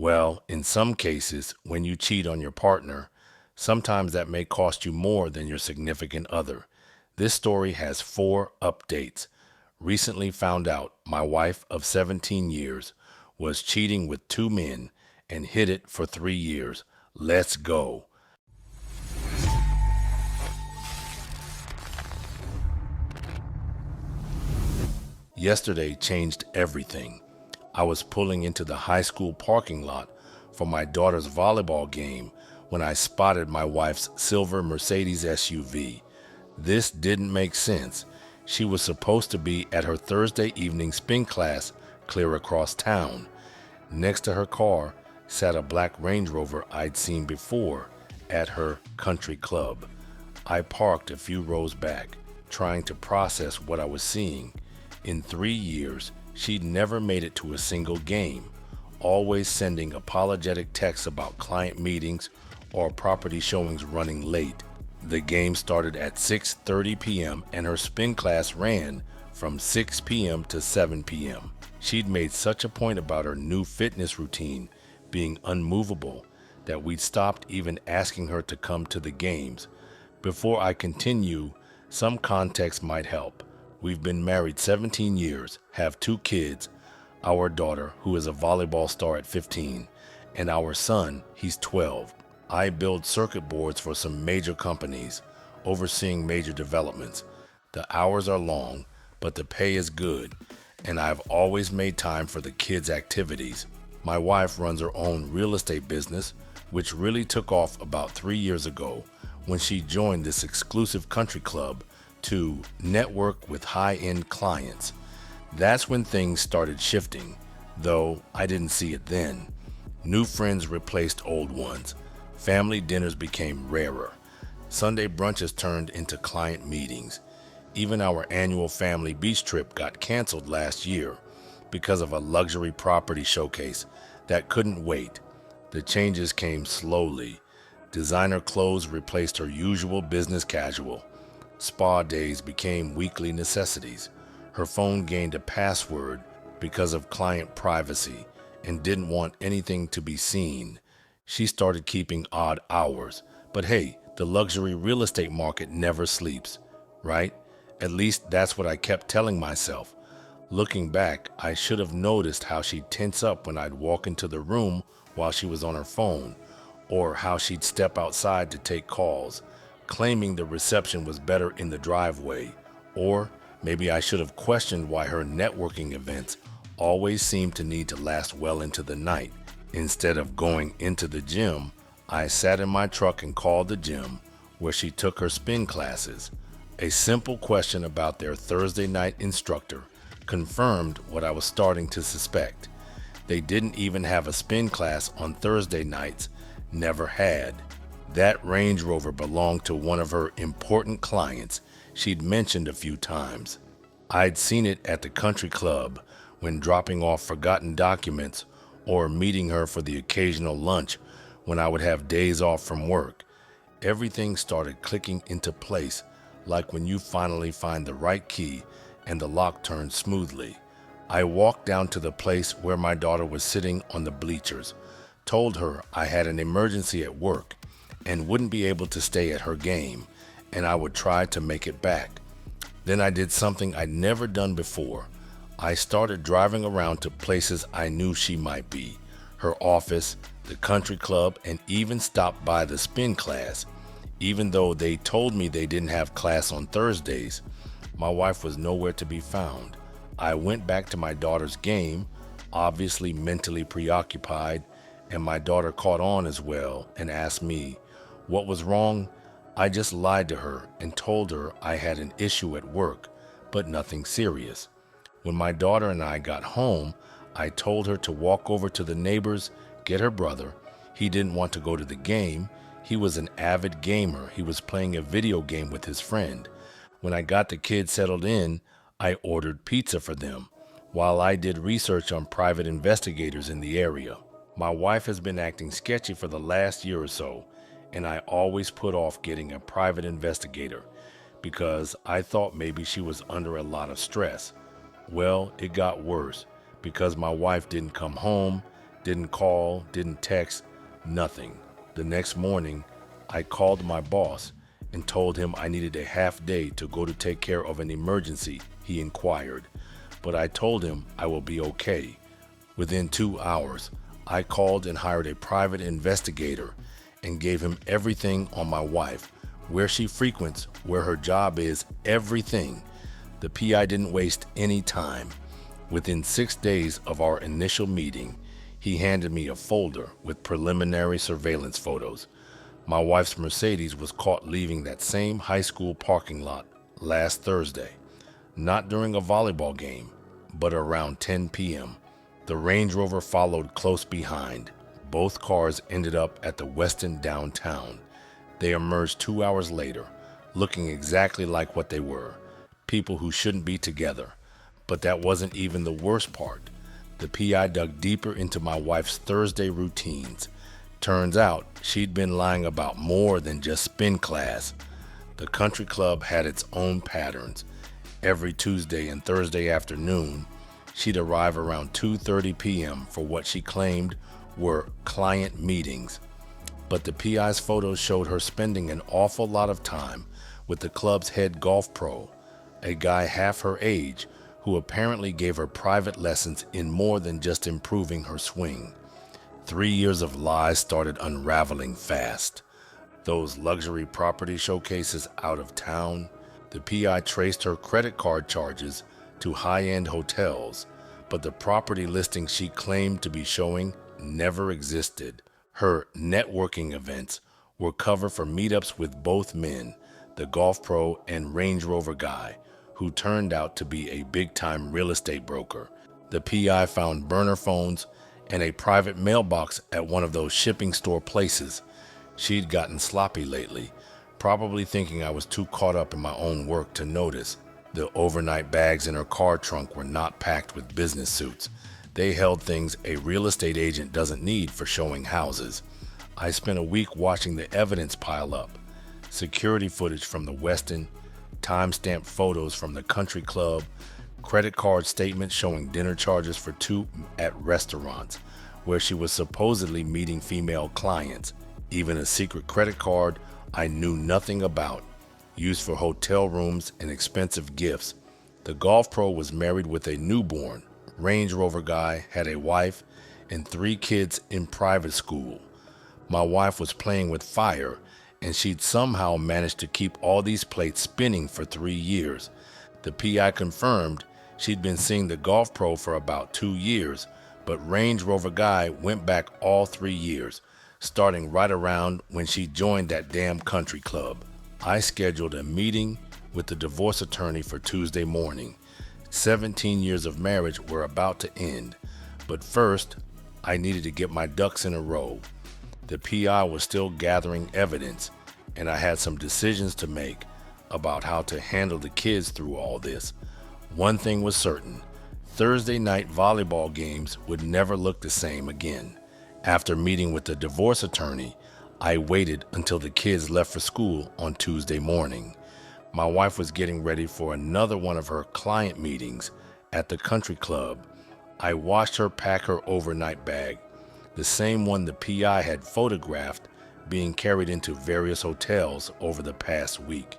Well, in some cases, when you cheat on your partner, sometimes that may cost you more than your significant other. This story has four updates. Recently found out my wife of 17 years was cheating with two men and hid it for 3 years. Let's go. Yesterday changed everything. I was pulling into the high school parking lot for my daughter's volleyball game when I spotted my wife's silver Mercedes SUV. This didn't make sense. She was supposed to be at her Thursday evening spin class clear across town. Next to her car sat a black Range Rover I'd seen before at her country club. I parked a few rows back, trying to process what I was seeing. In 3 years, she'd never made it to a single game, always sending apologetic texts about client meetings or property showings running late. The game started at 6:30 p.m. and her spin class ran from 6 p.m. to 7 p.m. She'd made such a point about her new fitness routine being unmovable that we'd stopped even asking her to come to the games. Before I continue, some context might help. We've been married 17 years, have two kids, our daughter, who is a volleyball star at 15, and our son, he's 12. I build circuit boards for some major companies, overseeing major developments. The hours are long, but the pay is good, and I've always made time for the kids' activities. My wife runs her own real estate business, which really took off about 3 years ago when she joined this exclusive country club to network with high-end clients. That's when things started shifting, though I didn't see it then. New friends replaced old ones. Family dinners became rarer. Sunday brunches turned into client meetings. Even our annual family beach trip got canceled last year because of a luxury property showcase that couldn't wait. The changes came slowly. Designer clothes replaced her usual business casual. Spa days became weekly necessities. Her phone gained a password because of client privacy and didn't want anything to be seen. She started keeping odd hours. But hey, the luxury real estate market never sleeps, right? At least that's what I kept telling myself. Looking back, I should have noticed how she'd tense up when I'd walk into the room while she was on her phone, or how she'd step outside to take calls, claiming the reception was better in the driveway. Or maybe I should have questioned why her networking events always seemed to need to last well into the night. Instead of going into the gym, I sat in my truck and called the gym where she took her spin classes. A simple question about their Thursday night instructor confirmed what I was starting to suspect. They didn't even have a spin class on Thursday nights, never had. That Range Rover belonged to one of her important clients she'd mentioned a few times. I'd seen it at the country club when dropping off forgotten documents or meeting her for the occasional lunch when I would have days off from work. Everything started clicking into place, like when you finally find the right key and the lock turns smoothly. I walked down to the place where my daughter was sitting on the bleachers, told her I had an emergency at work and wouldn't be able to stay at her game, and I would try to make it back. Then I did something I'd never done before. I started driving around to places I knew she might be, her office, the country club, and even stopped by the spin class. Even though they told me they didn't have class on Thursdays, my wife was nowhere to be found. I went back to my daughter's game, obviously mentally preoccupied, and my daughter caught on as well and asked me what was wrong. I just lied to her and told her I had an issue at work, but nothing serious. When my daughter and I got home, I told her to walk over to the neighbors, get her brother. He didn't want to go to the game. He was an avid gamer. He was playing a video game with his friend. When I got the kids settled in, I ordered pizza for them, while I did research on private investigators in the area. My wife has been acting sketchy for the last year or so, and I always put off getting a private investigator because I thought maybe she was under a lot of stress. Well, it got worse because my wife didn't come home, Didn't call, didn't text, nothing. The next morning, I called my boss and told him I needed a half day to go to take care of an emergency, he inquired. But I told him I will be okay. Within 2 hours, I called and hired a private investigator and gave him everything on my wife, where she frequents, where her job is, everything. The PI didn't waste any time. Within 6 days of our initial meeting, he handed me a folder with preliminary surveillance photos. My wife's Mercedes was caught leaving that same high school parking lot last Thursday, not during a volleyball game, but around 10 p.m. The Range Rover followed close behind. Both cars ended up at the Westin downtown. They emerged 2 hours later, looking exactly like what they were, people who shouldn't be together. But that wasn't even the worst part. The PI dug deeper into my wife's Thursday routines. Turns out she'd been lying about more than just spin class. The country club had its own patterns. Every Tuesday and Thursday afternoon, she'd arrive around 2:30 p.m. for what she claimed were client meetings. But the PI's photos showed her spending an awful lot of time with the club's head golf pro, a guy half her age who apparently gave her private lessons in more than just improving her swing. 3 years of lies started unraveling fast. Those luxury property showcases out of town, the PI traced her credit card charges to high-end hotels, but the property listings she claimed to be showing never existed. Her networking events were cover for meetups with both men, the golf pro and Range Rover guy, who turned out to be a big-time real estate broker. The PI found burner phones and a private mailbox at one of those shipping store places. She'd gotten sloppy lately, probably thinking I was too caught up in my own work to notice. The overnight bags in her car trunk were not packed with business suits. They held things a real estate agent doesn't need for showing houses. I spent a week watching the evidence pile up. Security footage from the Westin, time-stamped photos from the country club, credit card statements showing dinner charges for two at restaurants where she was supposedly meeting female clients, even a secret credit card I knew nothing about, used for hotel rooms and expensive gifts. The golf pro was married with a newborn. Range Rover guy had a wife and 3 kids in private school. My wife was playing with fire, and she'd somehow managed to keep all these plates spinning for 3 years. The PI confirmed she'd been seeing the golf pro for about 2 years, but Range Rover guy went back all 3 years, starting right around when she joined that damn country club. I scheduled a meeting with the divorce attorney for Tuesday morning. 17 years of marriage were about to end, but first, I needed to get my ducks in a row. The PI was still gathering evidence, and I had some decisions to make about how to handle the kids through all this. One thing was certain: Thursday night volleyball games would never look the same again. After meeting with the divorce attorney, I waited until the kids left for school on Tuesday morning. My wife was getting ready for another one of her client meetings at the country club. I watched her pack her overnight bag, the same one the PI had photographed being carried into various hotels over the past week.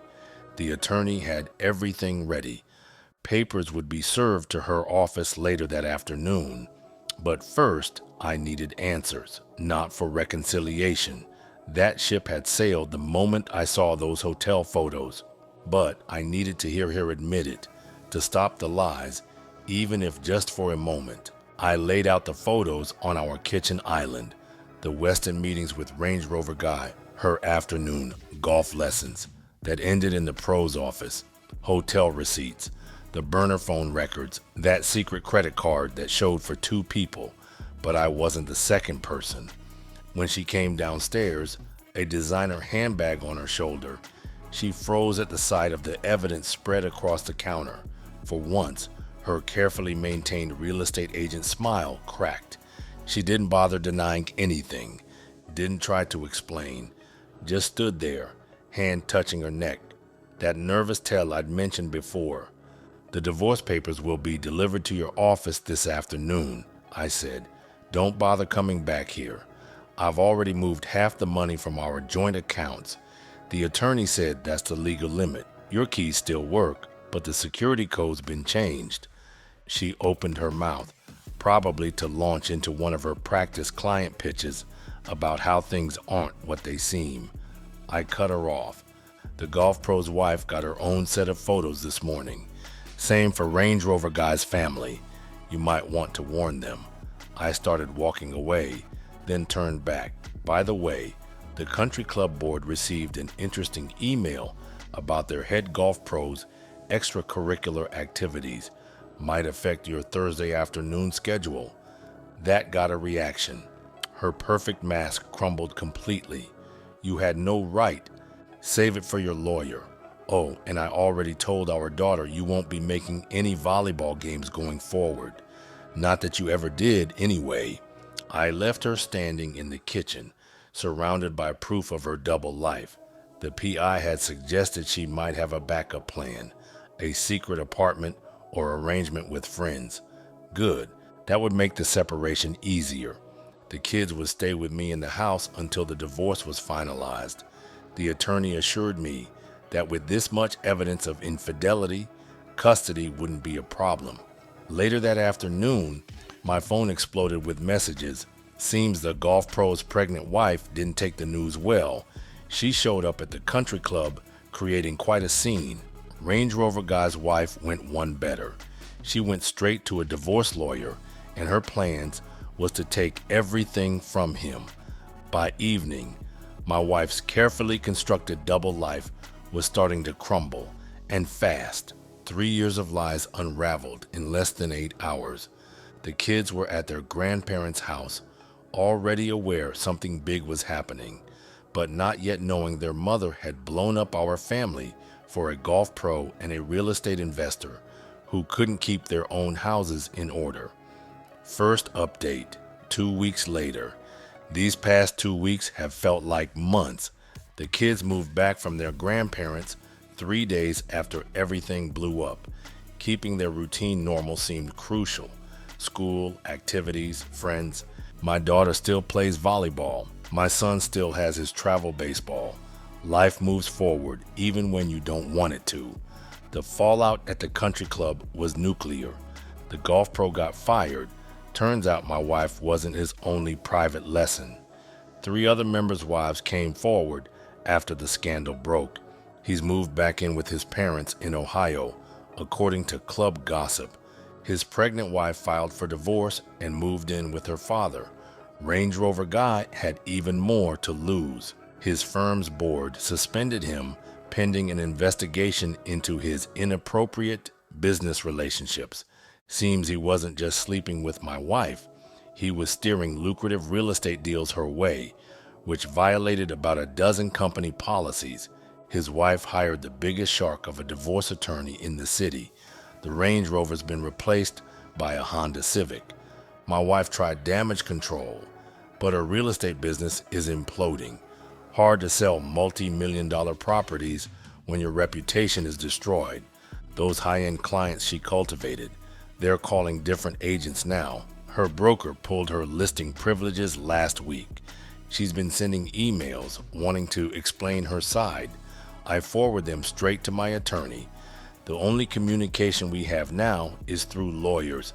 The attorney had everything ready. Papers would be served to her office later that afternoon. But first, I needed answers, not for reconciliation. That ship had sailed the moment I saw those hotel photos. But I needed to hear her admit it, to stop the lies, even if just for a moment. I laid out the photos on our kitchen island, the Westin meetings with Range Rover guy, her afternoon golf lessons that ended in the pro's office, hotel receipts, the burner phone records, that secret credit card that showed for 2 people, but I wasn't the second person. When she came downstairs, a designer handbag on her shoulder, she froze at the sight of the evidence spread across the counter. For once, her carefully maintained real estate agent smile cracked. She didn't bother denying anything, didn't try to explain, just stood there, hand touching her neck, that nervous tell I'd mentioned before. "The divorce papers will be delivered to your office this afternoon," I said. Don't bother coming back here. I've already moved half the money from our joint accounts. The attorney said that's the legal limit. Your keys still work, but the security code's been changed." She opened her mouth, probably to launch into one of her practice client pitches about how things aren't what they seem. I cut her off. The golf pro's wife got her own set of photos this morning. Same for Range Rover guy's family. You might want to warn them. I started walking away, then turned back. By the way, the country club board received an interesting email about their head golf pro's extracurricular activities might affect your Thursday afternoon schedule. That got a reaction. Her perfect mask crumbled completely. You had no right. Save it for your lawyer. Oh, and I already told our daughter you won't be making any volleyball games going forward. Not that you ever did anyway. I left her standing in the kitchen, surrounded by proof of her double life. The PI had suggested she might have a backup plan, a secret apartment or arrangement with friends. Good. That would make the separation easier. The kids would stay with me in the house until the divorce was finalized. The attorney assured me that with this much evidence of infidelity, custody wouldn't be a problem. Later that afternoon, my phone exploded with messages. Seems the golf pro's pregnant wife didn't take the news well. She showed up at the country club, creating quite a scene. Range Rover guy's wife went one better. She went straight to a divorce lawyer, and her plans was to take everything from him. By evening, my wife's carefully constructed double life was starting to crumble, and fast. 3 years of lies unraveled in less than 8 hours. The kids were at their grandparents' house, already aware something big was happening, but not yet knowing their mother had blown up our family for a golf pro and a real estate investor who couldn't keep their own houses in order. First update, 2 weeks later. These past 2 weeks have felt like months. The kids moved back from their grandparents 3 days after everything blew up. Keeping their routine normal seemed crucial. School, activities, friends. My daughter still plays volleyball. My son still has his travel baseball. Life moves forward even when you don't want it to. The fallout at the country club was nuclear. The golf pro got fired. Turns out my wife wasn't his only private lesson. 3 other members' wives came forward after the scandal broke. He's moved back in with his parents in Ohio, according to club gossip. His pregnant wife filed for divorce and moved in with her father. Range Rover guy had even more to lose. His firm's board suspended him pending an investigation into his inappropriate business relationships. Seems he wasn't just sleeping with my wife. He was steering lucrative real estate deals her way, which violated about a dozen company policies. His wife hired the biggest shark of a divorce attorney in the city. The Range Rover's been replaced by a Honda Civic. My wife tried damage control, but her real estate business is imploding. Hard to sell multi-million-dollar properties when your reputation is destroyed. Those high-end clients she cultivated, they're calling different agents now. Her broker pulled her listing privileges last week. She's been sending emails wanting to explain her side. I forward them straight to my attorney. The only communication we have now is through lawyers,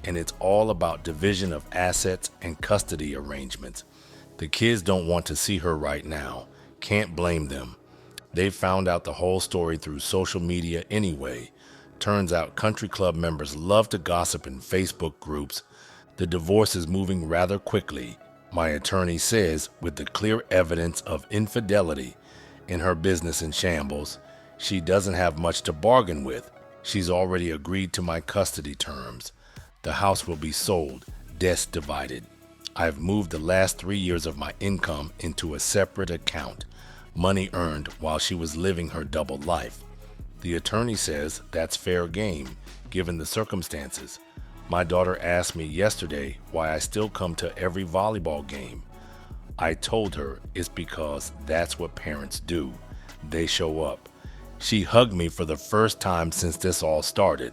and it's all about division of assets and custody arrangements. The kids don't want to see her right now. Can't blame them. They found out the whole story through social media anyway. Turns out country club members love to gossip in Facebook groups. The divorce is moving rather quickly, my attorney says, with the clear evidence of infidelity in her business in shambles. She doesn't have much to bargain with. She's already agreed to my custody terms. The house will be sold, debts divided. I've moved the last 3 years of my income into a separate account, money earned while she was living her double life. The attorney says that's fair game, given the circumstances. My daughter asked me yesterday why I still come to every volleyball game. I told her it's because that's what parents do. They show up. She hugged me for the first time since this all started.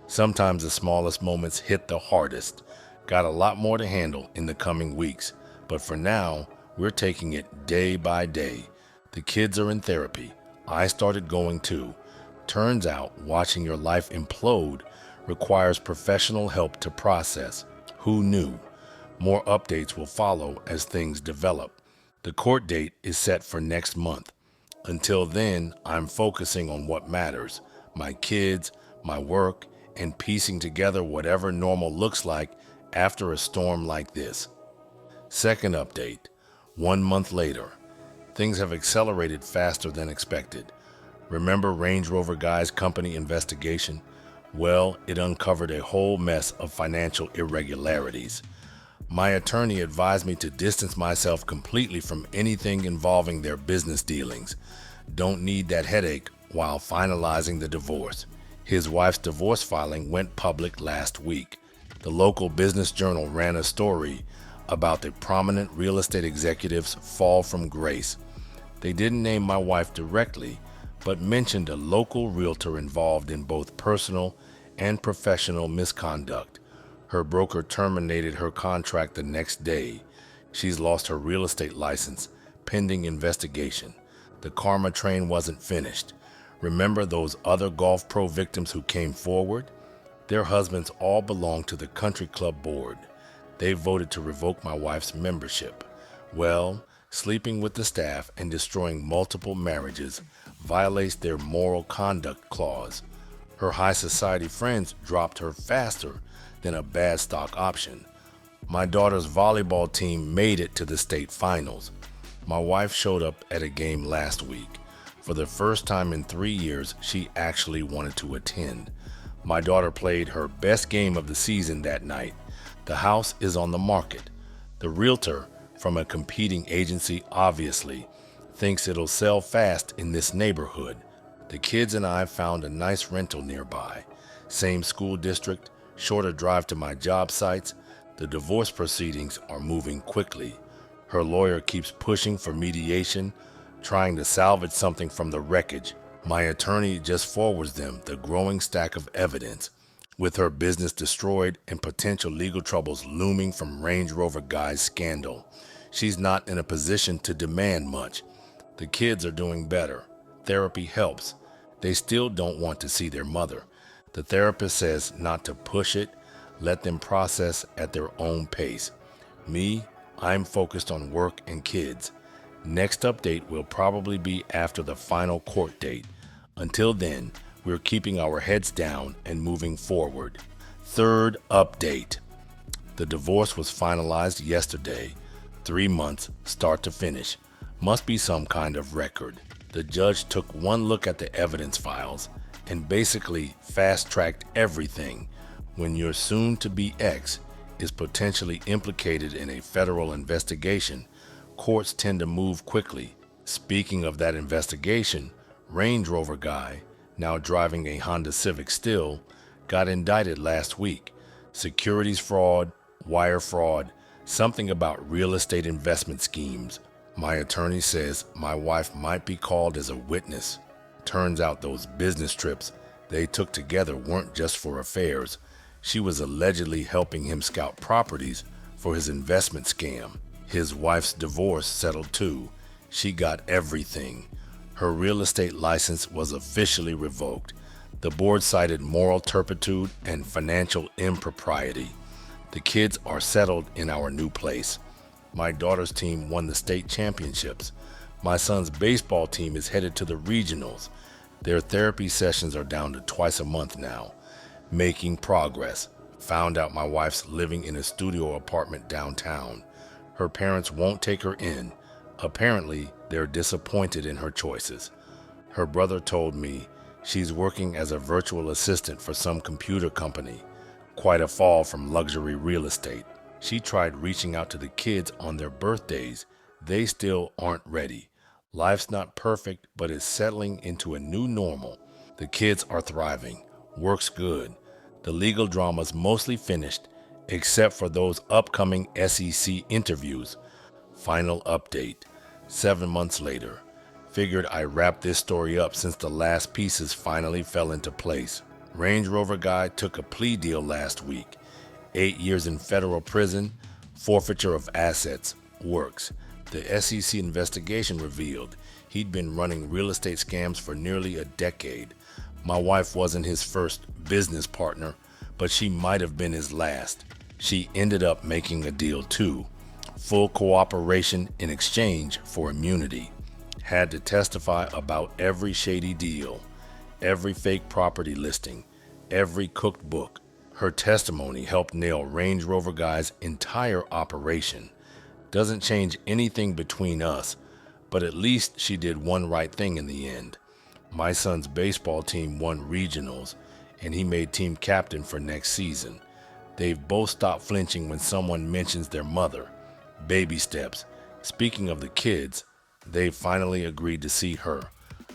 Sometimes the smallest moments hit the hardest. Got a lot more to handle in the coming weeks, but for now, we're taking it day by day. The kids are in therapy. I started going too. Turns out watching your life implode requires professional help to process. Who knew? More updates will follow as things develop. The court date is set for next month. Until then, I'm focusing on what matters: my kids, my work, and piecing together whatever normal looks like after a storm like this. Second update, 1 month later. Things have accelerated faster than expected. Remember Range Rover Guy's company investigation? Well, it uncovered a whole mess of financial irregularities. My attorney advised me to distance myself completely from anything involving their business dealings. Don't need that headache while finalizing the divorce. His wife's divorce filing went public last week. The local business journal ran a story about the prominent real estate executive's fall from grace. They didn't name my wife directly, but mentioned a local realtor involved in both personal and professional misconduct. Her broker terminated her contract the next day. She's lost her real estate license, pending investigation. The karma train wasn't finished. Remember those other golf pro victims who came forward? Their husbands all belong to the country club board. They voted to revoke my wife's membership. Well, sleeping with the staff and destroying multiple marriages violates their moral conduct clause. Her high society friends dropped her faster than a bad stock option. My daughter's volleyball team made it to the state finals. My wife showed up at a game last week. For the first time in 3 years, she actually wanted to attend. My daughter played her best game of the season that night. The house is on the market. The realtor, from a competing agency obviously, thinks it'll sell fast in this neighborhood. The kids and I found a nice rental nearby. Same school district, shorter drive to my job sites. The divorce proceedings are moving quickly. Her lawyer keeps pushing for mediation, trying to salvage something from the wreckage. My attorney just forwards them the growing stack of evidence. With her business destroyed and potential legal troubles looming from Range Rover Guy's scandal, she's not in a position to demand much. The kids are doing better. Therapy helps. They still don't want to see their mother. The therapist says not to push it, let them process at their own pace. Me, I'm focused on work and kids. Next update will probably be after the final court date. Until then, we're keeping our heads down and moving forward. Third update. The divorce was finalized yesterday. 3 months, start to finish. Must be some kind of record. The judge took one look at the evidence files and basically fast-tracked everything. When your soon-to-be ex is potentially implicated in a federal investigation, courts tend to move quickly. Speaking of that investigation, Range Rover Guy, now driving a Honda Civic still, got indicted last week. Securities fraud, wire fraud, something about real estate investment schemes. My attorney says my wife might be called as a witness. Turns out those business trips they took together weren't just for affairs. She was allegedly helping him scout properties for his investment scam. His wife's divorce settled too. She got everything. Her real estate license was officially revoked. The board cited moral turpitude and financial impropriety. The kids are settled in our new place. My daughter's team won the state championships. My son's baseball team is headed to the regionals. Their therapy sessions are down to twice a month now. Making progress. Found out my wife's living in a studio apartment downtown. Her parents won't take her in. Apparently, they're disappointed in her choices. Her brother told me she's working as a virtual assistant for some computer company. Quite a fall from luxury real estate. She tried reaching out to the kids on their birthdays. They still aren't ready. Life's not perfect, but is settling into a new normal. The kids are thriving. Work's good. The legal drama's mostly finished, except for those upcoming SEC interviews. Final update. 7 months later. Figured I wrap this story up since the last pieces finally fell into place. Range Rover Guy took a plea deal last week. 8 years in federal prison, forfeiture of assets, works. The SEC investigation revealed he'd been running real estate scams for nearly a decade. My wife wasn't his first business partner, but she might have been his last. She ended up making a deal too. Full cooperation in exchange for immunity. Had to testify about every shady deal, every fake property listing, every cooked book. Her testimony helped nail Range Rover Guy's entire operation. Doesn't change anything between us, but at least she did one right thing in the end. My son's baseball team won regionals, and he made team captain for next season. They've both stopped flinching when someone mentions their mother. Baby steps. Speaking of the kids, they finally agreed to see her.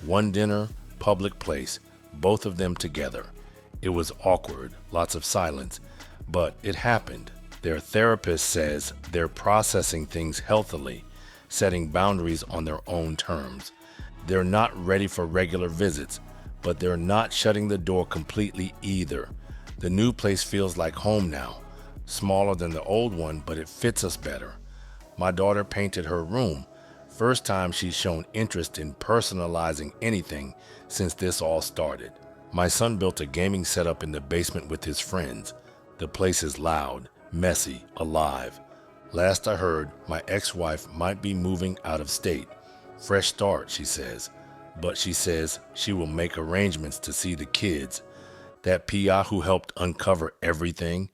One dinner, public place, both of them together. It was awkward, lots of silence, but it happened. Their therapist says they're processing things healthily, setting boundaries on their own terms. They're not ready for regular visits, but they're not shutting the door completely either. The new place feels like home now, smaller than the old one, but it fits us better. My daughter painted her room. First time she's shown interest in personalizing anything since this all started. My son built a gaming setup in the basement with his friends. The place is loud, messy, alive. Last I heard, my ex-wife might be moving out of state. Fresh start, she says. But she says she will make arrangements to see the kids. That PI who helped uncover everything,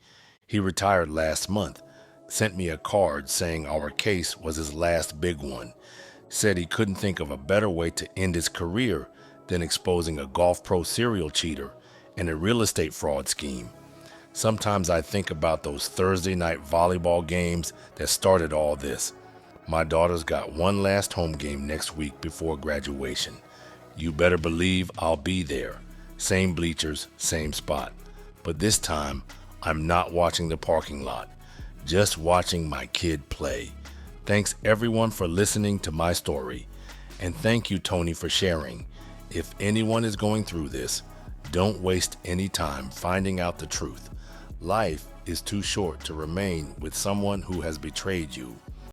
he retired last month. Sent me a card saying our case was his last big one. Said he couldn't think of a better way to end his career than exposing a golf pro serial cheater and a real estate fraud scheme. Sometimes I think about those Thursday night volleyball games that started all this. My daughter's got one last home game next week before graduation. You better believe I'll be there. Same bleachers, same spot. But this time, I'm not watching the parking lot, just watching my kid play. Thanks everyone for listening to my story. And thank you, Tony, for sharing. If anyone is going through this, don't waste any time finding out the truth. Life is too short to remain with someone who has betrayed you.